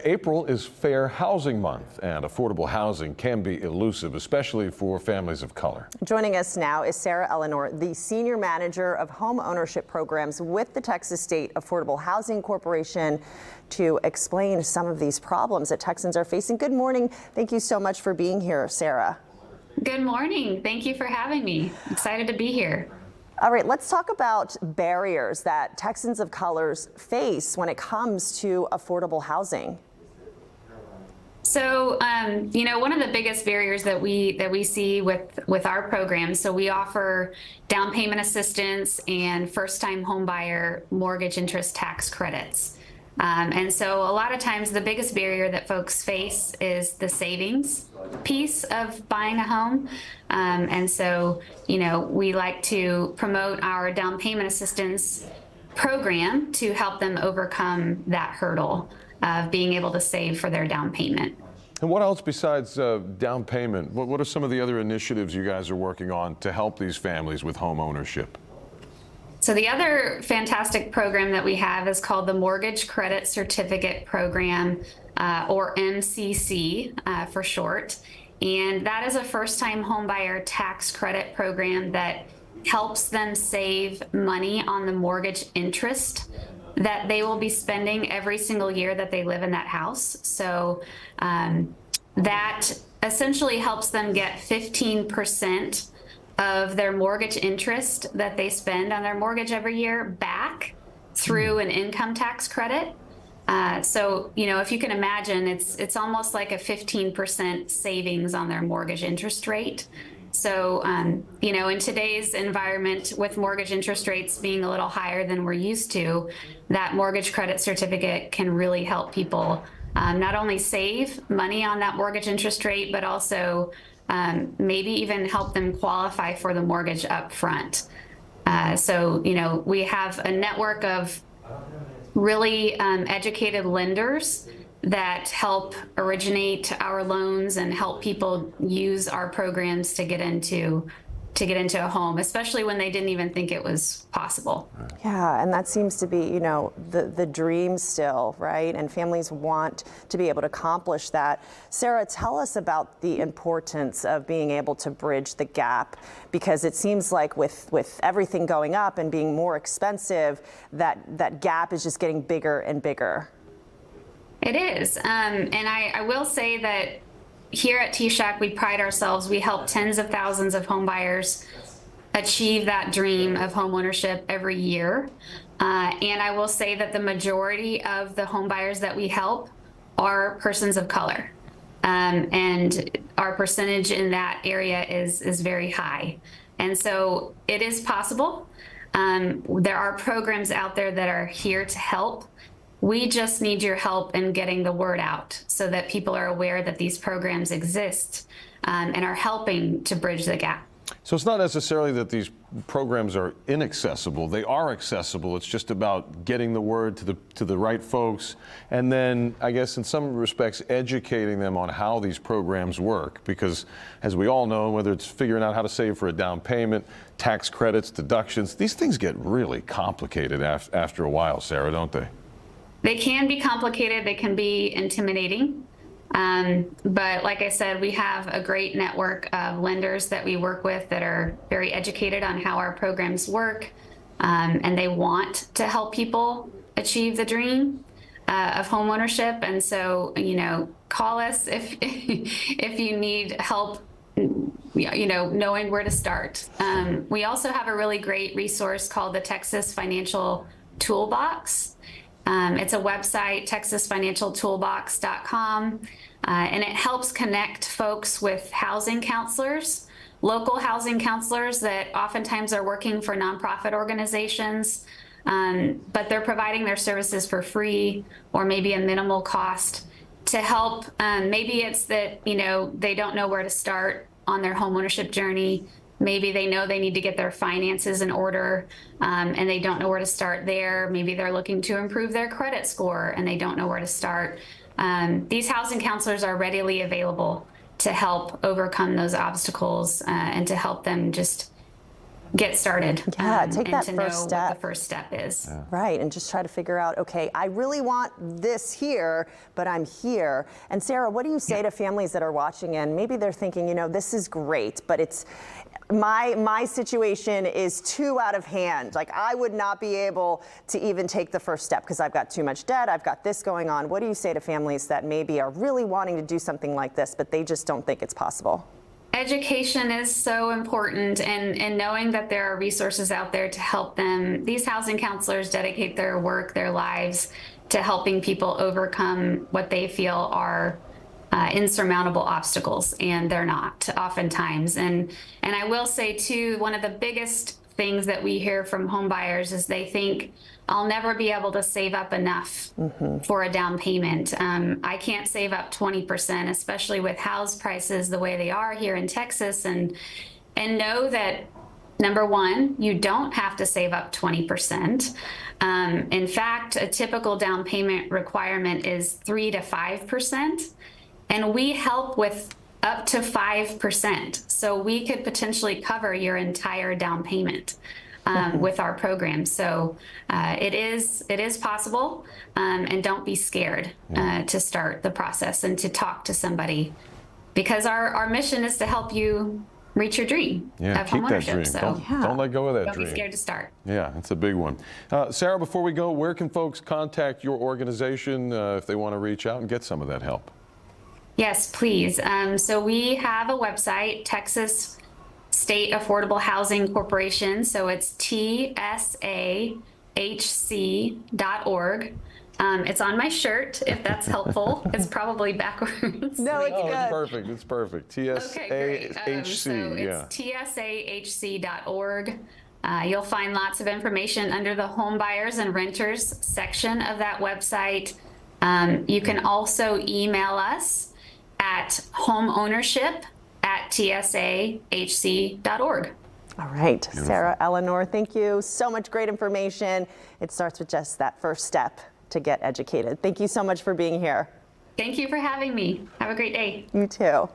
April is Fair Housing Month, and affordable housing can be elusive, especially for families of color. Joining us now is Sarah Eleanor, the Senior Manager of Home Ownership Programs with the Texas State Affordable Housing Corporation, to explain some of these problems that Texans are facing. Good morning. Thank you so much for being here, Sarah. Good morning. Thank you for having me. Excited to be here. All right, let's talk about barriers that Texans of color face when it comes to affordable housing. So, one of the biggest barriers that we see with our program, so we offer down payment assistance and first-time homebuyer mortgage interest tax credits. And so a lot of times the biggest barrier that folks face is the savings piece of buying a home. And so, we like to promote our down payment assistance program to help them overcome that hurdle of being able to save for their down payment. And what else besides down payment? What are some of the other initiatives you guys are working on to help these families with home ownership? So the other fantastic program that we have is called the Mortgage Credit Certificate Program, or MCC for short. And that is a first-time homebuyer tax credit program that helps them save money on the mortgage interest that they will be spending every single year that they live in that house. So that essentially helps them get 15% of their mortgage interest that they spend on their mortgage every year back through an income tax credit. So, if you can imagine, it's almost like a 15% savings on their mortgage interest rate. So, in today's environment, with mortgage interest rates being a little higher than we're used to, that mortgage credit certificate can really help people not only save money on that mortgage interest rate, but also maybe even help them qualify for the mortgage up front. So, we have a network of really educated lenders that help originate our loans and help people use our programs to get into a home, especially when they didn't even think it was possible. Yeah, and that seems to be, the dream still, right? And families want to be able to accomplish that. Sarah, tell us about the importance of being able to bridge the gap, because it seems like with everything going up and being more expensive, that gap is just getting bigger and bigger. It is, and I will say that here at TSAHC, we pride ourselves. We help tens of thousands of home buyers achieve that dream of home ownership every year. And I will say that the majority of the home buyers that we help are persons of color. And our percentage in that area is very high. And so it is possible. There are programs out there that are here to help. We just need your help in getting the word out so that people are aware that these programs exist and are helping to bridge the gap. So it's not necessarily that these programs are inaccessible. They are accessible. It's just about getting the word to the right folks, and then I guess in some respects educating them on how these programs work, because as we all know, whether it's figuring out how to save for a down payment, tax credits, deductions, these things get really complicated after a while, Sarah, don't they? They can be complicated, they can be intimidating, but like I said, we have a great network of lenders that we work with that are very educated on how our programs work, and they want to help people achieve the dream of home ownership. And so, call us if if you need help, knowing where to start. We also have a really great resource called the Texas Financial Toolbox. It's a website, texasfinancialtoolbox.com, and it helps connect folks with housing counselors, local housing counselors that oftentimes are working for nonprofit organizations, but they're providing their services for free or maybe a minimal cost to help. Maybe it's that, they don't know where to start on their homeownership journey. Maybe they know they need to get their finances in order, and they don't know where to start there. Maybe they're looking to improve their credit score and they don't know where to start. These housing counselors are readily available to help overcome those obstacles and to help them just get started. Yeah, take and that to first know step. what the first step is. Right, and just try to figure out, okay, I really want this here, but I'm here. And Sarah, what do you say to families that are watching and maybe they're thinking, you know, this is great, but it's my situation is too out of hand. Like, I would not be able to even take the first step because I've got too much debt, I've got this going on. What do you say to families that maybe are really wanting to do something like this, but they just don't think it's possible? Education is so important, and knowing that there are resources out there to help them. These housing counselors dedicate their work, their lives to helping people overcome what they feel are insurmountable obstacles, and they're not oftentimes. And I will say too, one of the biggest things that we hear from home buyers is they think, I'll never be able to save up enough for a down payment. I can't save up 20%, especially with house prices the way they are here in Texas. And know that, number one, you don't have to save up 20%. In fact, a typical down payment requirement is 3 to 5%. And we help with up to 5%. So we could potentially cover your entire down payment with our program. So it is possible, and don't be scared to start the process and to talk to somebody, because our mission is to help you reach your dream Yeah, of keep that homeownership. dream. So Don't let go of that don't dream. be scared to start. Yeah, it's a big one. Sarah, before we go, where can folks contact your organization if they want to reach out and get some of that help? Yes, please. So we have a website, Texas State Affordable Housing Corporation. So it's TSAHC.org. It's on my shirt, if that's helpful. It's probably backwards. No, it's Oh, good. it's perfect. It's perfect. Okay, great. TSAHC, yeah. It's TSAHC.org. You'll find lots of information under the home buyers and renters section of that website. You can also email us at homeownership@tsahc.org. All right, Sarah, Eleanor, thank you. So much great information. It starts with just that first step to get educated. Thank you so much for being here. Thank you for having me. Have a great day. You too.